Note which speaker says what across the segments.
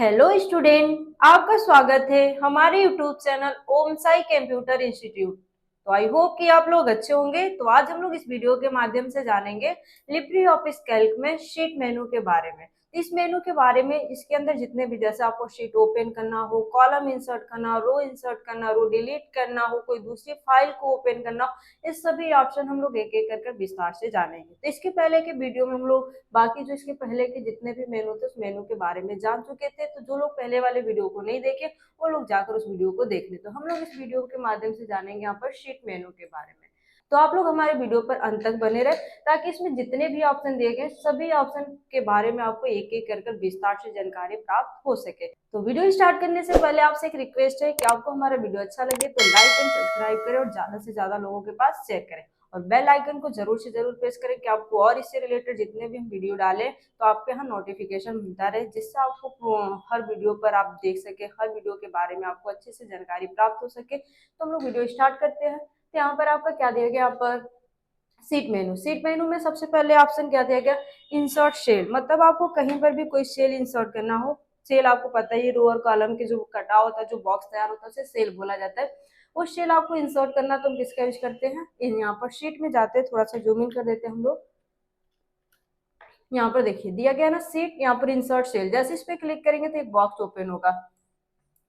Speaker 1: Hello student, आपका स्वागत है हमारे यूट्यूब चैनल ओम साई कंप्यूटर इंस्टीट्यूट। तो आई होप कि आप लोग अच्छे होंगे। तो आज हम लोग इस वीडियो के माध्यम से जानेंगे लिब्रे ऑफिस कैल्क में शीट मेनू के बारे में। इस मेनू के बारे में इसके अंदर जितने भी, जैसे आपको शीट ओपन करना हो, कॉलम इंसर्ट करना, रो इंसर्ट करना, रो डिलीट करना हो, कोई दूसरी फाइल को ओपन करना हो, इस सभी ऑप्शन हम लोग एक एक कर विस्तार से जानेंगे। तो इसके पहले के वीडियो में हम लोग बाकी जो इसके पहले के जितने भी मेनू थे उस मेनू के बारे में जान चुके थे। तो जो लोग पहले वाले वीडियो को नहीं देखे वो लोग जाकर उस वीडियो को देख ले। तो हम लोग इस वीडियो के माध्यम से जानेंगे यहाँ पर शीट मेनू के बारे में। तो आप लोग हमारे वीडियो पर अंत तक बने रहे ताकि इसमें जितने भी ऑप्शन दिए गए सभी ऑप्शन के बारे में आपको एक एक कर विस्तार से जानकारी प्राप्त हो सके। तो वीडियो स्टार्ट करने से पहले आपसे एक रिक्वेस्ट है कि आपको हमारा वीडियो अच्छा लगे तो लाइक एंड सब्सक्राइब करें और ज्यादा से ज्यादा लोगों के पास शेयर करें और बेल आइकन को जरूर से जरूर प्रेस करें कि आपको और इससे रिलेटेड जितने भी हम वीडियो डालें तो आपके यहाँ नोटिफिकेशन मिलता रहे, जिससे आपको हर वीडियो पर आप देख सके, हर वीडियो के बारे में आपको अच्छे से जानकारी प्राप्त हो सके। तो हम लोग वीडियो स्टार्ट करते हैं। तो यहाँ पर आपका क्या दिया गया, यहाँ पर सीट मेनू। सीट मेनू में सबसे पहले ऑप्शन क्या दिया गया, इंसर्ट सेल। मतलब आपको कहीं पर भी कोई सेल इंसर्ट करना हो। सेल आपको पता ही, रो और कॉलम के जो कटा होता है, जो बॉक्स तैयार होता है उसे सेल बोला जाता है। वो सेल आपको इंसर्ट करना तो हम किसका यूज करते हैं, यहाँ पर शीट में जाते हैं, थोड़ा सा जूम इन कर देते हैं हम लोग। यहाँ पर देखिए दिया गया ना सीट, यहाँ पर इंसर्ट सेल, जैसे इस पे क्लिक करेंगे तो एक बॉक्स ओपन होगा।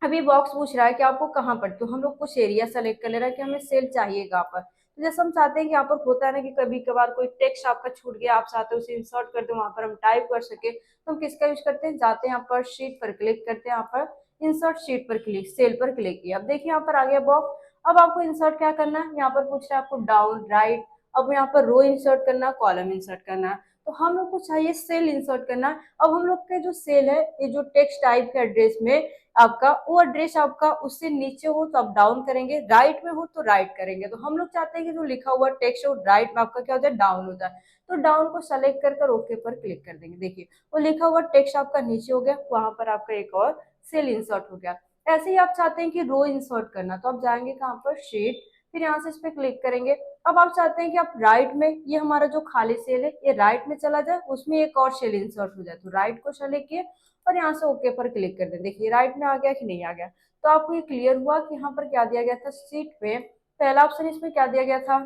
Speaker 1: अभी बॉक्स पूछ रहा है कि आपको कहाँ पर, तो हम लोग कुछ एरिया सेलेक्ट कर ले रहा है कि हमें सेल चाहिए कहाँ पर। तो जैसे हम चाहते हैं कि यहाँ पर होता है ना कि कभी कभार कोई टेक्स्ट आपका छूट गया, आप चाहते हो उसे इंसर्ट कर दो, वहां पर हम टाइप कर सके, तो हम किसका यूज करते हैं, जाते हैं यहाँ पर शीट पर क्लिक करते हैं, यहाँ पर इंसर्ट शीट पर क्लिक, सेल पर क्लिक किया। अब देखिए यहाँ पर आ गया बॉक्स। अब आपको इंसर्ट क्या करना है, यहाँ पर पूछ रहा है आपको डाउन राइट। अब यहाँ पर रो इंसर्ट करना, कॉलम इंसर्ट करना है। तो हम लोग को चाहिए सेल इंसर्ट करना। अब हम लोग के जो सेल है, ये जो टेक्स्ट टाइप के एड्रेस में आपका वो एड्रेस आपका उससे नीचे हो तो आप डाउन करेंगे, राइट में हो तो राइट करेंगे। तो हम लोग चाहते हैं कि जो लिखा हुआ टेक्स्ट है वो राइट में आपका क्या होता है, डाउन होता है। तो डाउन को सेलेक्ट कर ओके पर क्लिक कर देंगे। देखिए वो लिखा हुआ टेक्स्ट आपका नीचे हो गया, वहां पर आपका एक और सेल इंसर्ट हो गया। ऐसे ही आप चाहते हैं कि रो इंसर्ट करना, तो आप जाएंगे कहाँ पर, शीट, फिर यहाँ से इस पे क्लिक करेंगे। अब आप चाहते हैं कि आप राइट में, ये हमारा जो खाली सेल है ये राइट में चला जाए, उसमें एक और सेल इंसर्ट हो जाए, तो राइट को सेलेक्ट किए और यहाँ से ओके पर क्लिक कर दें। देखिए राइट में आ गया कि नहीं आ गया। तो आपको ये क्लियर हुआ कि यहाँ पर क्या दिया गया था, सीट पे पहला ऑप्शन इसमें क्या दिया गया था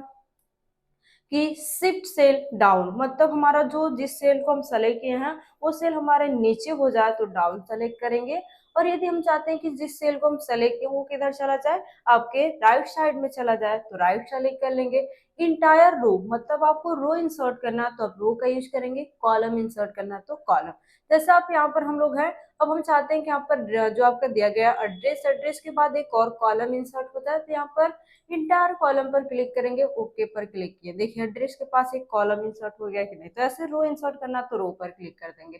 Speaker 1: कि शिफ्ट सेल डाउन। मतलब हमारा जो जिस सेल को हम सेलेक्ट किए हैं वो सेल हमारे नीचे हो जाए तो डाउन सेलेक्ट करेंगे, और यदि हम चाहते हैं कि जिस सेल को हम सेलेक्ट किए वो किधर चला जाए, आपके राइट साइड में चला जाए, तो राइट सेलेक्ट कर लेंगे। इंटायर रो, मतलब आपको रो इंसर्ट करना तो आप रो का यूज करेंगे, कॉलम इंसर्ट करना तो कॉलम। जैसे आप यहाँ पर हम लोग हैं, अब हम चाहते हैं कि यहाँ पर जो आपका दिया गया एड्रेस, एड्रेस के बाद एक और कॉलम इंसर्ट होता है, तो यहाँ पर इंटायर कॉलम पर क्लिक करेंगे, ओके पर क्लिक किए। देखिए एड्रेस के पास एक कॉलम इंसर्ट हो गया कि नहीं। तो ऐसे रो इंसर्ट करना तो रो पर क्लिक कर देंगे।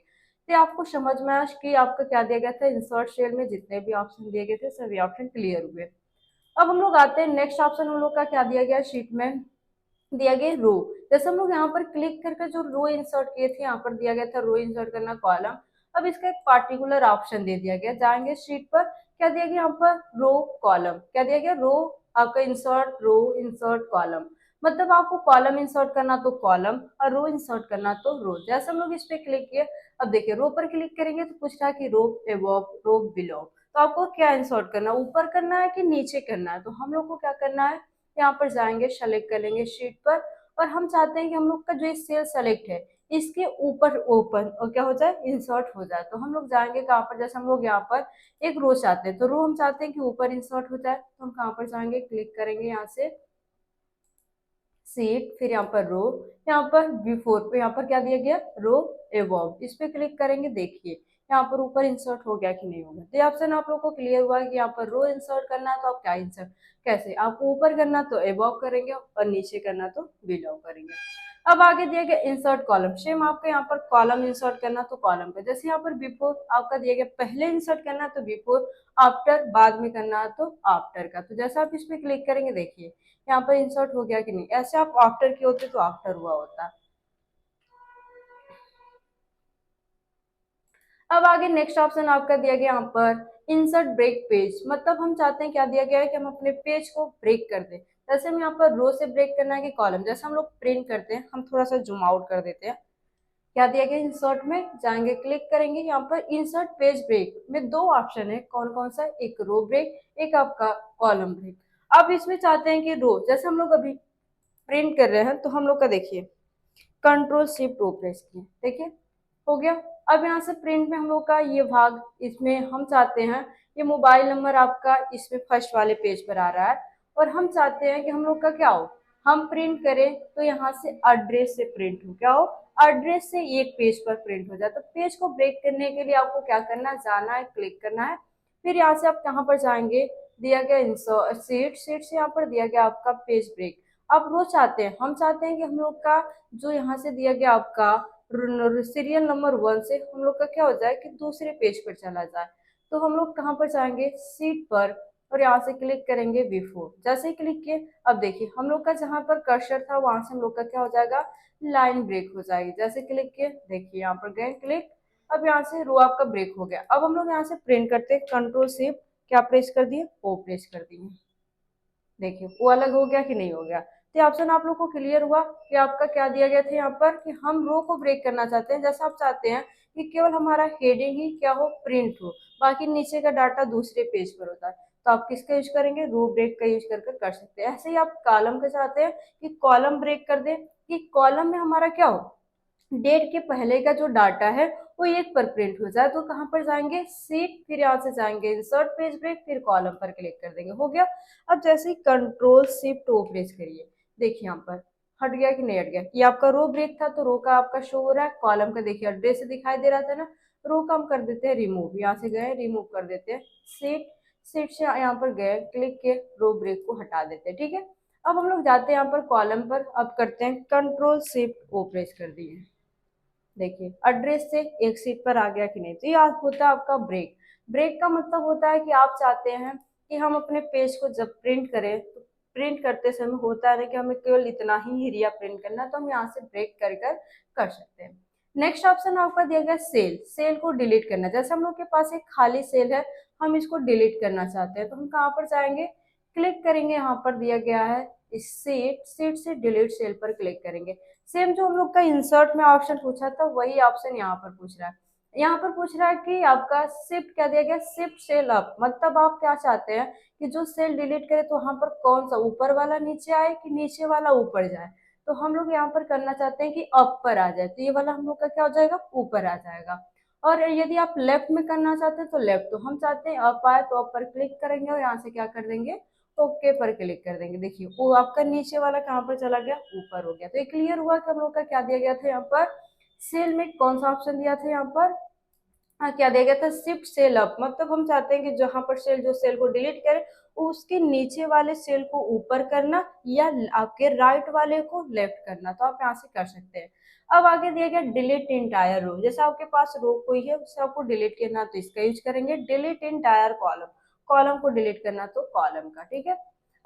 Speaker 1: तो आपको समझ में आया कि आपका क्या दिया गया था, इंसर्ट सेल में जितने भी ऑप्शन दिए गए थे सभी ऑप्शन क्लियर हुए। अब हम लोग आते हैं नेक्स्ट ऑप्शन, हम लोग का क्या दिया गया शीट में, दिया गया रो। जैसे हम लोग यहाँ पर क्लिक करके जो रो इंसर्ट किए थे, यहाँ पर दिया गया था रो इंसर्ट करना कॉलम। अब इसका एक पार्टिकुलर ऑप्शन दे दिया गया, जाएंगे शीट पर, क्या दिया गया यहाँ पर, रो कॉलम, क्या दिया गया, रो, आपका इंसर्ट रो इंसर्ट कॉलम। मतलब आपको कॉलम इंसर्ट करना तो कॉलम और रो इंसर्ट करना तो रो। जैसे हम लोग इस पे क्लिक किए, अब देखिए रो पर क्लिक करेंगे तो पूछ रहा है कि रो एबव, रो बिलो। तो आपको क्या इंसर्ट करना है, ऊपर करना है कि नीचे करना है। तो हम लोग को क्या करना है, यहाँ पर जाएंगे, सेलेक्ट करेंगे शीट पर, और हम चाहते हैं कि हम लोग का जो सेल सेलेक्ट है इसके ऊपर ओपन और क्या हो जाए, इंसर्ट हो जाए। तो हम लोग जाएंगे कहाँ पर, जैसे हम लोग यहाँ पर एक रो चाहते हैं, तो रो हम चाहते हैं कि ऊपर इंसर्ट हो जाए, तो हम कहाँ पर जाएंगे, क्लिक करेंगे यहाँ से सीट, फिर यहाँ पर रो, यहाँ पर बिफोर पे यहाँ पर क्या दिया गया, रो एबव, इस पे क्लिक करेंगे। देखिए यहाँ पर ऊपर इंसर्ट हो गया कि नहीं हो गया। तो ये ऑप्शन आप लोग को क्लियर हुआ है कि यहाँ पर रो इंसर्ट करना है तो आप क्या इंसर्ट, कैसे आपको ऊपर करना तो एबव करेंगे और नीचे करना तो बिलो करेंगे। अब आगे दिया गया इंसर्ट कॉलम, सेम आपका यहाँ पर कॉलम इंसर्ट करना तो कॉलम पे, जैसे यहाँ पर बिफोर आपका दिया गया, पहले इंसर्ट करना है तो बिफोर, आफ्टर बाद में करना है तो आफ्टर का। तो जैसा आप इस पे क्लिक करेंगे, देखिए यहाँ पर इंसर्ट हो गया कि नहीं। ऐसे आप आफ्टर के होते तो आफ्टर हुआ होता। अब आगे नेक्स्ट ऑप्शन आपका दिया गया यहाँ पर इंसर्ट ब्रेक पेज। मतलब हम चाहते हैं, क्या दिया गया है कि हम अपने पेज को ब्रेक कर दें। जैसे हम यहाँ पर रो से ब्रेक करना है कि कॉलम, जैसे हम लोग प्रिंट करते हैं, हम थोड़ा सा जूम आउट कर देते हैं, क्या दिया गया, इंसर्ट में जाएंगे, क्लिक करेंगे, यहाँ पर इंसर्ट पेज ब्रेक में दो ऑप्शन है, कौन कौन सा, एक रो ब्रेक, एक आपका कॉलम ब्रेक। अब इसमें चाहते हैं कि रो, जैसे हम लोग अभी प्रिंट कर रहे हैं तो हम लोग का देखिए कंट्रोल शिफ्ट ओ प्रेस किए, देखिए हो गया। अब यहाँ से प्रिंट में हम लोग का ये भाग, इसमें हम चाहते हैं ये मोबाइल नंबर आपका इसमें फर्स्ट वाले पेज पर आ रहा है, और हम चाहते हैं कि हम लोग का क्या हो, हम प्रिंट करें तो यहाँ से एड्रेस से प्रिंट हो, क्या हो, एड्रेस से एक पेज पर प्रिंट हो जाए। तो पेज को ब्रेक करने के लिए आपको क्या करना है, जाना है, क्लिक करना है, फिर यहाँ से आप कहाँ पर जाएंगे, दिया गया इंसर्ट सीट, सीट से यहाँ पर दिया गया आपका पेज ब्रेक। आप वो चाहते हैं, हम चाहते हैं कि हम लोग का जो यहाँ से दिया गया आपका सीरियल नंबर 1 से हम लोग का क्या हो जाए कि दूसरे पेज पर चला जाए। तो हम लोग कहाँ पर जाएंगे, सीट पर, और यहाँ से क्लिक करेंगे बिफोर। जैसे ही क्लिक किए, अब देखिए हम लोग का जहाँ पर कर्सर था वहां से हम लोग का क्या हो जाएगा, लाइन ब्रेक हो जाएगी। जैसे क्लिक किए, देखिए यहाँ पर गए क्लिक, अब यहाँ से रो आपका ब्रेक हो गया। अब हम लोग यहाँ से प्रिंट करते हैं, कंट्रोल शिफ्ट क्या प्रेस कर दिए, ओ प्रेस कर दिए, देखिए वो अलग हो गया कि नहीं हो गया। तो ऑप्शन आप लोग को क्लियर हुआ कि आपका क्या दिया गया था यहाँ पर, कि हम रो को ब्रेक करना चाहते हैं। जैसा आप चाहते हैं कि केवल हमारा हेडिंग ही क्या हो, प्रिंट हो, बाकी नीचे का डाटा दूसरे पेज पर होता है, तो आप किसका यूज करेंगे, रो ब्रेक का यूज कर सकते हैं। ऐसे ही आप कॉलम का चाहते हैं कि कॉलम ब्रेक कर दे, कि कॉलम में हमारा क्या हो, डेट के पहले का जो डाटा है वो एक पर प्रिंट हो जाए। तो कहाँ पर जाएंगे, सीट, फिर यहाँ से जाएंगे इंसर्ट पेज ब्रेक, फिर कॉलम पर क्लिक कर देंगे, हो गया। अब जैसे ही कंट्रोल शिफ्ट ओ प्रेस करिए, देखिए यहाँ पर हट गया कि नहीं हट गया, ये आपका रो ब्रेक था तो रो का आपका शो हो रहा है, कॉलम का देखिए एड्रेस से दिखाई दे रहा था ना। रो का हम कर देते हैं रिमूव, यहाँ से गए रिमूव कर देते हैं, सीट, सीट से यहाँ पर गए क्लिक के रो ब्रेक को हटा देते हैं, ठीक है। अब हम लोग जाते हैं यहाँ पर कॉलम पर, अब करते हैं कंट्रोल शिफ्ट ओ प्रेस कर दिए, देखिए एड्रेस से एक सीट पर आ गया कि नहीं। तो ये होता है आपका ब्रेक। ब्रेक का मतलब होता है कि आप चाहते हैं कि हम अपने पेज को जब प्रिंट करें तो प्रिंट करते समय होता है ना कि हमें केवल इतना ही एरिया प्रिंट करना है, तो हम यहाँ से ब्रेक कर सकते हैं। नेक्स्ट ऑप्शन आपका दिया गया सेल, सेल को डिलीट करना। जैसे हम लोग के पास एक खाली सेल है, हम इसको डिलीट करना चाहते हैं, तो हम कहाँ पर जाएंगे, क्लिक करेंगे, यहाँ पर दिया गया है इस सीट, सीट से डिलीट सेल पर क्लिक करेंगे। सेम जो हम लोग का इंसर्ट में ऑप्शन पूछा था वही ऑप्शन यहाँ पर पूछ रहा है। यहाँ पर पूछ रहा है कि आपका शिफ्ट क्या दिया गया, शिफ्ट सेल अप, मतलब आप क्या चाहते हैं कि जो सेल डिलीट करे तो वहां पर कौन सा, ऊपर वाला नीचे आए कि नीचे वाला ऊपर जाए। तो हम लोग यहाँ पर करना चाहते हैं कि अप पर आ जाए, तो ये वाला हम लोग का क्या हो जाएगा, ऊपर आ जाएगा। और यदि आप लेफ्ट में करना चाहते हैं तो लेफ्ट, तो हम चाहते हैं अप आए तो अप पर क्लिक करेंगे और यहाँ से क्या कर देंगे, ओके पर क्लिक कर देंगे। देखिए वो आपका नीचे वाला कहाँ पर चला गया, ऊपर हो गया। तो ये क्लियर हुआ कि हम लोग का क्या दिया गया था यहाँ पर, सेल में कौन सा ऑप्शन दिया था यहाँ पर, हाँ क्या दिया गया था, शिफ्ट सेल अप, मतलब हम चाहते हैं कि जहां पर सेल, जो सेल को डिलीट करे उसके नीचे वाले सेल को ऊपर करना या आपके राइट वाले को लेफ्ट करना, तो आप यहाँ से कर सकते हैं। अब आगे दिया गया डिलीट इंटायर रो, जैसे आपके पास रो कोई है उसे आपको डिलीट करना तो इसका यूज करेंगे, डिलीट इंटायर कॉलम, कॉलम को डिलीट करना तो कॉलम का, ठीक है।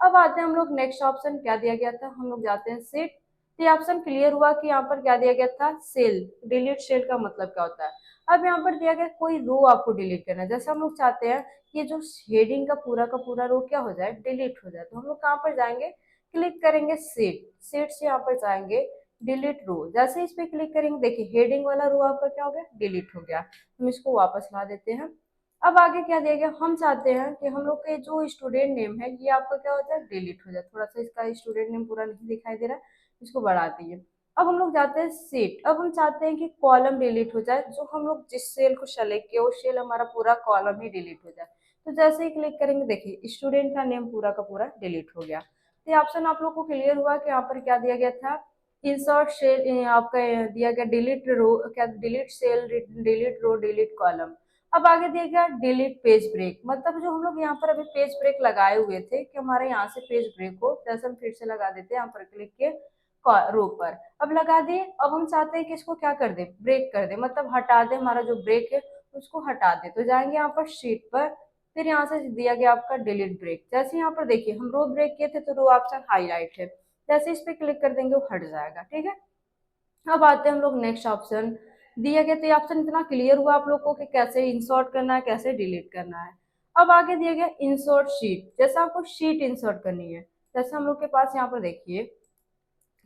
Speaker 1: अब आते हैं हम लोग नेक्स्ट ऑप्शन, क्या दिया गया था, हम लोग जाते हैं सीट। तो ये ऑप्शन क्लियर हुआ कि यहाँ पर क्या दिया गया था, सेल, डिलीट सेल का मतलब क्या होता है। अब यहाँ पर दिया गया कोई रो आपको डिलीट करना है, जैसे हम लोग चाहते हैं कि जो हेडिंग का पूरा रो क्या हो जाए, डिलीट हो जाए, तो हम लोग कहाँ पर जाएंगे, क्लिक करेंगे सीट, सीट से यहाँ पर जाएंगे डिलीट रो। जैसे इस पे क्लिक करेंगे देखिए हेडिंग वाला रो आपका क्या हो गया, डिलीट हो गया। हम इसको वापस ला देते हैं। अब आगे क्या दिया गया, हम चाहते हैं कि हम लोग के जो स्टूडेंट नेम है ये आपका क्या हो जाए, डिलीट हो जाए। थोड़ा सा इसका स्टूडेंट नेम पूरा नहीं दिखाई दे रहा है, इसको बढ़ा दिए। अब हम लोग जाते हैं सीट, अब हम चाहते हैं कि कॉलम डिलीट हो जाए, जो हम लोग जिस सेल को सेलेक्ट किया वो सेल हमारा पूरा कॉलम ही डिलीट हो जाए। तो जैसे ही क्लिक करेंगे देखिए स्टूडेंट का नेम पूरा का पूरा डिलीट हो गया। तो ये ऑप्शन आप लोग को क्लियर हुआ कि यहाँ पर क्या दिया गया था, इंसर्ट सेल, आपका दिया गया डिलीट रो, क्या डिलीट सेल, डिलीट रो, डिलीट कॉलम। अब आगे दिया गया डिलीट पेज ब्रेक, मतलब जो हम लोग यहाँ पर अभी पेज ब्रेक लगाए हुए थे कि हमारे यहाँ से पेज ब्रेक हो, जैसे हम फिर से लगा देते हैं यहाँ पर क्लिक के रो पर, अब लगा दिए। अब हम चाहते हैं कि इसको क्या कर दे, ब्रेक कर दे, मतलब हटा दे, हमारा जो ब्रेक है उसको हटा दे। तो जाएंगे यहाँ पर शीट पर, फिर यहाँ से दिया गया आपका डिलीट ब्रेक। जैसे यहाँ पर देखिए हम रो ब्रेक किए थे तो रो ऑप्शन हाईलाइट है, जैसे इस पे क्लिक कर देंगे वो हट जाएगा, ठीक है। अब आते हैं हम लोग नेक्स्ट ऑप्शन, दिया गया तो ये ऑप्शन इतना क्लियर हुआ आप लोग को कि कैसे इंसर्ट करना है, कैसे डिलीट करना है। अब आगे दिया गया इंसर्ट शीट, जैसे आपको शीट इंसर्ट करनी है, जैसे हम लोग के पास यहाँ पर देखिए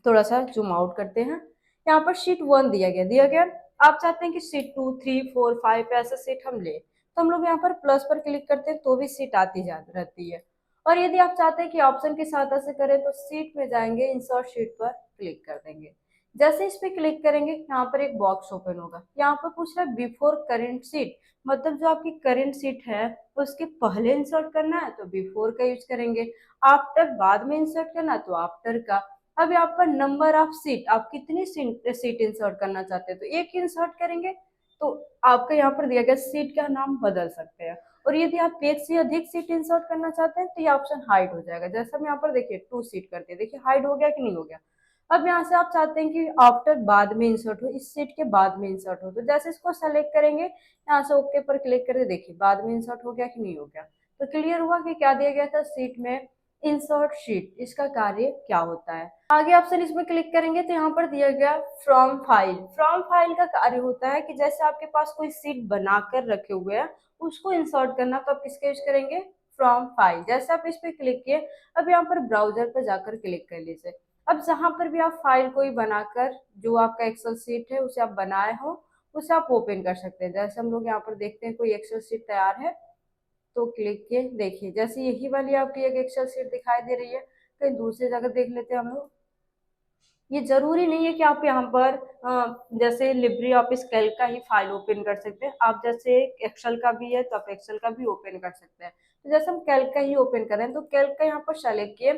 Speaker 1: थोड़ा सा जूम आउट करते हैं, यहाँ पर शीट 1 दिया गया, आप चाहते हैं कि शीट 2, 3, 4, 5 ऐसे सीट हम ले, तो हम लोग यहाँ पर प्लस पर क्लिक करते हैं तो भी सीट आती जा रहती है। और यदि आप चाहते हैं कि ऑप्शन की सहायता से करें तो सीट में जाएंगे, इंसर्ट शीट पर क्लिक कर देंगे। जैसे इस पे क्लिक करेंगे यहाँ पर एक बॉक्स ओपन होगा, यहाँ पर पूछ रहा है बिफोर करंट सीट, मतलब जो आपकी करंट सीट है उसके पहले इंसर्ट करना है तो बिफोर का यूज करेंगे, आफ्टर बाद में इंसर्ट करना है तो आफ्टर का। अब यहाँ पर नंबर ऑफ सीट, आप कितनी सीट इंसर्ट करना चाहते हैं तो एक इंसर्ट करेंगे, तो आपका यहाँ पर दिया गया सीट का नाम बदल सकते हैं। और यदि आप एक से अधिक सीट इंसर्ट करना चाहते हैं तो ये ऑप्शन हाइड हो जाएगा। जैसे हम यहाँ पर देखिए 2 सीट करते हैं, देखिए हाइड हो गया कि नहीं हो गया। अब यहाँ से आप चाहते हैं कि आफ्टर बाद में इंसर्ट हो, इस सीट के बाद में इंसर्ट हो, तो जैसे इसको सेलेक्ट करेंगे यहाँ से ओके पर क्लिक करके देखिए बाद में इंसर्ट हो गया कि नहीं हो गया। तो क्लियर हुआ कि क्या दिया गया था सीट में, इंसर्ट शीट, इसका कार्य क्या होता है। आगे ऑप्शन इसमें क्लिक करेंगे तो यहाँ पर दिया गया फ्रॉम फाइल। फ्रॉम फाइल का कार्य होता है कि जैसे आपके पास कोई सीट बनाकर रखे हुए हैं उसको इंसर्ट करना, तो आप किसका यूज करेंगे, फ्रॉम फाइल। जैसे आप इस पे क्लिक किए, अब यहाँ पर ब्राउजर पर जाकर क्लिक कर लीजिए। अब जहां पर भी आप फाइल कोई बनाकर, जो आपका एक्सेल सीट है उसे आप बनाए हो, उसे आप ओपन कर सकते हैं। जैसे हम लोग यहाँ पर देखते हैं कोई एक्सेल सीट तैयार है तो क्लिक किए, देखिए जैसे यही वाली आपकी एक एक्सेल सीट दिखाई दे रही है, कहीं दूसरी जगह देख लेते हैं हम लोग। ये जरूरी नहीं है कि आप यहाँ पर जैसे लिब्रे ऑफिस कैल्क का ही फाइल ओपन कर सकते हैं, आप जैसे एक्सेल का भी है तो आप एक्सेल का भी ओपन कर सकते हैं। तो जैसे हम कैल्क का ही ओपन करें तो कैल्क का यहाँ पर सेलेक्ट किए,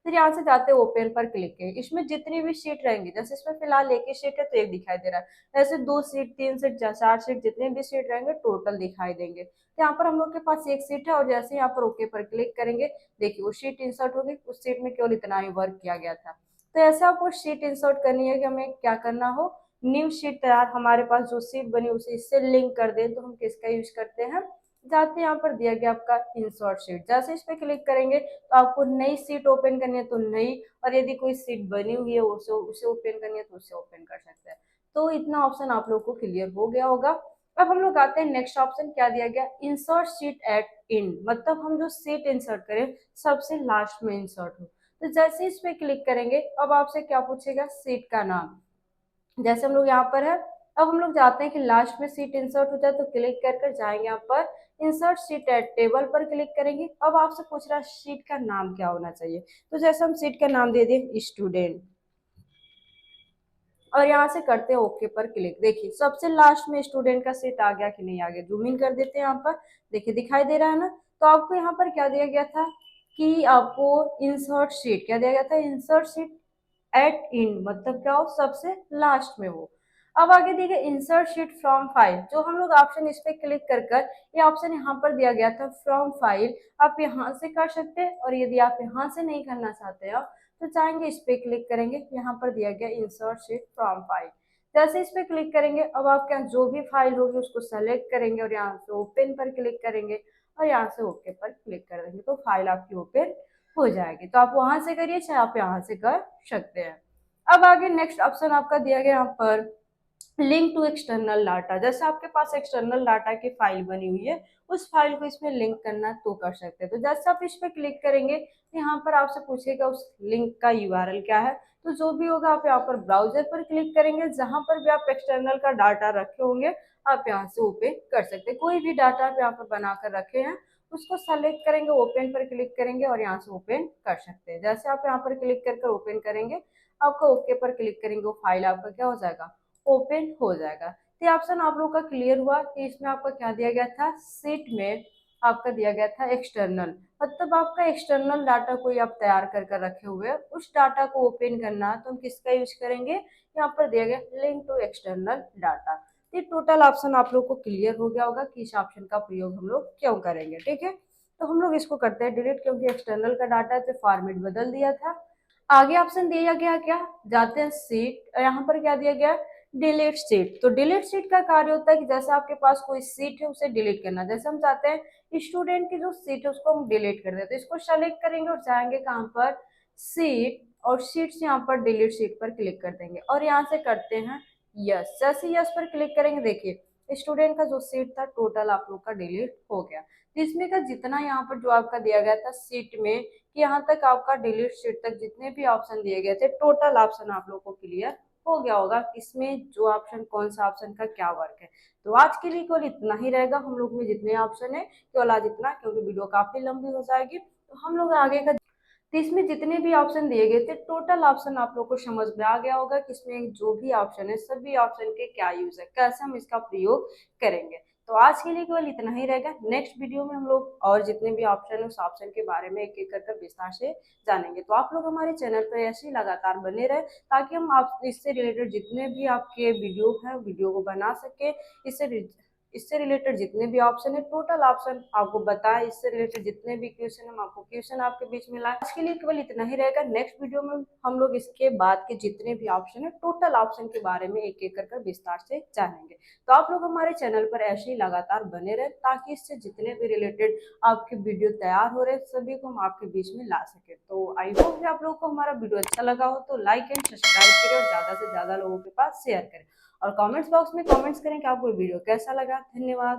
Speaker 1: फिर यहाँ से जाते हैं ओपन पर क्लिक किए। इसमें जितनी भी शीट रहेंगी, जैसे इसमें फिलहाल एक ही शीट है तो एक दिखाई दे रहा है, ऐसे 2 सीट, 3 सीट, 4 सीट, जितने भी सीट रहेंगे टोटल दिखाई देंगे। तो यहाँ पर हम लोग के पास एक सीट है और जैसे यहाँ पर ओके पर क्लिक करेंगे, देखिए वो शीट इंसर्ट हो गई, उस सीट में केवल इतना ही वर्क किया गया था। तो ऐसे आपको शीट इंसर्ट करनी है कि हमें क्या करना हो, न्यू शीट तैयार, हमारे पास जो शीट बनी उसे इससे लिंक कर दें, तो हम किसका यूज करते हैं, जाते यहाँ पर दिया गया आपका इंसर्ट शीट। जैसे इस पे क्लिक करेंगे तो आपको नई सीट ओपन करनी है तो नई, और यदि कोई सीट बनी हुई है उसे उसे ओपन करनी है तो उसे ओपन कर सकते हैं। तो इतना ऑप्शन आप लोग को क्लियर हो गया होगा। अब हम लोग आते हैं नेक्स्ट ऑप्शन, क्या दिया गया, इंसर्ट शीट एट इन, मतलब हम जो सीट इंसर्ट करें सबसे लास्ट में इंसर्ट हो। तो जैसे इस पे क्लिक करेंगे, अब आपसे क्या पूछेगा, सीट का नाम। जैसे हम लोग यहाँ पर है, अब हम लोग चाहते हैं कि लास्ट में सीट इंसर्ट हो जाए तो क्लिक कर कर जाएंगे यहाँ पर इंसर्ट सीट एट टेबल पर क्लिक करेंगे। अब आपसे पूछ रहा है सीट का नाम क्या होना चाहिए, तो जैसे हम सीट का नाम दे दें स्टूडेंट, और यहाँ से करते हैं ओके पर क्लिक। देखिए सबसे लास्ट में स्टूडेंट का सीट आ गया कि नहीं आ गया, जूम इन कर देते हैं यहाँ पर, देखिए दिखाई दे रहा है ना। तो आपको यहाँ पर क्या दिया गया था कि आपको इंसर्ट सीट, क्या दिया गया था, इंसर्ट सीट एट इन, मतलब क्या हो, सबसे लास्ट में हो। अब आगे दिया इंसर्ट शीट फ्रॉम फाइल, जो हम लोग ऑप्शन इस पे क्लिक कर कर, ये ऑप्शन यहाँ पर दिया गया था फ्रॉम फाइल, आप यहाँ से कर सकते हैं। और यदि आप यहाँ से नहीं करना चाहते हो तो चाहेंगे इस पे क्लिक करेंगे, यहाँ पर दिया गया इंसर्ट शीट फ्रॉम फाइल। जैसे इस पे क्लिक करेंगे, अब आपके यहाँ जो भी फाइल होगी उसको सेलेक्ट करेंगे और यहाँ से ओपन पर क्लिक करेंगे और यहाँ से ओके पर क्लिक कर देंगे, तो फाइल आपकी ओपन हो जाएगी। तो आप वहां से करिए चाहे आप यहाँ से कर सकते हैं। अब आगे नेक्स्ट ऑप्शन आपका दिया गया यहाँ पर लिंक टू एक्सटर्नल डाटा, जैसे आपके पास एक्सटर्नल डाटा की फाइल बनी हुई है, उस फाइल को इसमें लिंक करना तो कर सकते हैं। तो जैसे आप इस पे क्लिक करेंगे तो यहाँ पर आपसे पूछेगा उस लिंक का यूआरएल क्या है, तो जो भी होगा आप यहाँ पर ब्राउजर पर क्लिक करेंगे, जहां पर भी आप एक्सटर्नल का डाटा रखे होंगे आप यहाँ से ओपन कर सकते हैं। कोई भी डाटा आप यहाँ पर बनाकर रखे हैं उसको सेलेक्ट करेंगे, ओपन पर क्लिक करेंगे और यहाँ से ओपन कर सकते हैं। जैसे आप यहाँ पर क्लिक कर ओपन करेंगे, आपका ओके पर क्लिक करेंगे, वो फाइल आपका क्या हो जाएगा, ओपन हो जाएगा। तो ये ऑप्शन आप लोग का क्लियर हुआ कि इसमें आपका क्या दिया गया था, सीट में आपका दिया गया था एक्सटर्नल, मतलब आपका एक्सटर्नल डाटा कोई आप तैयार कर रखे हुए हैं, उस डाटा को ओपन करना है तो हम किसका यूज करेंगे, यहाँ पर दिया गया लिंक टू एक्सटर्नल डाटा। ये टोटल ऑप्शन आप लोग को क्लियर हो गया होगा कि इस ऑप्शन का प्रयोग हम लोग क्यों करेंगे। ठीक है, तो हम लोग इसको करते हैं डिलीट, क्योंकि एक्सटर्नल का डाटा है तो फॉर्मेट बदल दिया था। आगे ऑप्शन दिया गया क्या, जाते हैं सीट, यहाँ पर क्या दिया गया, डिलीट सीट। तो डिलीट सीट का कार्य होता है कि जैसे आपके पास कोई सीट है उसे डिलीट करना, जैसे हम चाहते हैं स्टूडेंट की जो सीट है उसको हम डिलीट कर दें, तो इसको सेलेक्ट करेंगे और जाएंगे कहाँ पर, सीट, और सीट से यहाँ पर डिलीट सीट पर क्लिक कर देंगे और यहाँ से करते हैं यस। जैसे यस पर क्लिक करेंगे, देखिए स्टूडेंट का जो सीट था टोटल आप लोग का डिलीट हो गया। तो इसमें का जितना यहाँ पर जो आपका दिया गया था सीट में कि यहाँ तक आपका डिलीट सीट तक जितने भी ऑप्शन दिए गए थे टोटल ऑप्शन आप लोग को क्लियर हो गया होगा इसमें जो ऑप्शन, कौन सा ऑप्शन का क्या वर्क है। तो आज के लिए केवल इतना ही रहेगा हम लोग में जितने ऑप्शन है, केवल आज इतना, क्योंकि वीडियो काफी लंबी हो जाएगी। तो हम लोग आगे का, तो इसमें जितने भी ऑप्शन दिए गए थे, टोटल ऑप्शन आप लोग को समझ में आ गया होगा कि इसमें जो भी ऑप्शन है, सभी ऑप्शन के क्या यूज है, कैसे हम इसका प्रयोग करेंगे। तो आज के लिए केवल इतना ही रहेगा। नेक्स्ट वीडियो में हम लोग और जितने भी ऑप्शन है उस ऑप्शन के बारे में एक एक कर विस्तार से जानेंगे। तो आप लोग हमारे चैनल पर ऐसे ही लगातार बने रहे, ताकि हम आप इससे रिलेटेड जितने भी आपके वीडियो हैं, वीडियो को बना सके। इससे रिलेटेड जितने भी ऑप्शन है, टोटल ऑप्शन आपको बताए, इससे रिलेटेड जितने भी क्वेश्चन हम आपको क्वेश्चन आपके बीच में लाए। आज के लिए केवल इतना ही रहेगा। नेक्स्ट वीडियो में हम लोग इसके बाद के जितने भी ऑप्शन है, टोटल ऑप्शन के बारे में एक एक कर विस्तार से जानेंगे। तो आप लोग हमारे चैनल पर ऐसे ही लगातार बने रहे, ताकि इससे जितने भी रिलेटेड आपके वीडियो तैयार हो रहे, सभी को हम आपके बीच में ला सके। तो आई होप कि आप लोगों को हमारा वीडियो अच्छा लगा हो, तो लाइक एंड सब्सक्राइब करें और ज्यादा से ज्यादा लोगों के पास शेयर करें, और कमेंट्स बॉक्स में कमेंट्स करें कि आपको वीडियो कैसा लगा। धन्यवाद।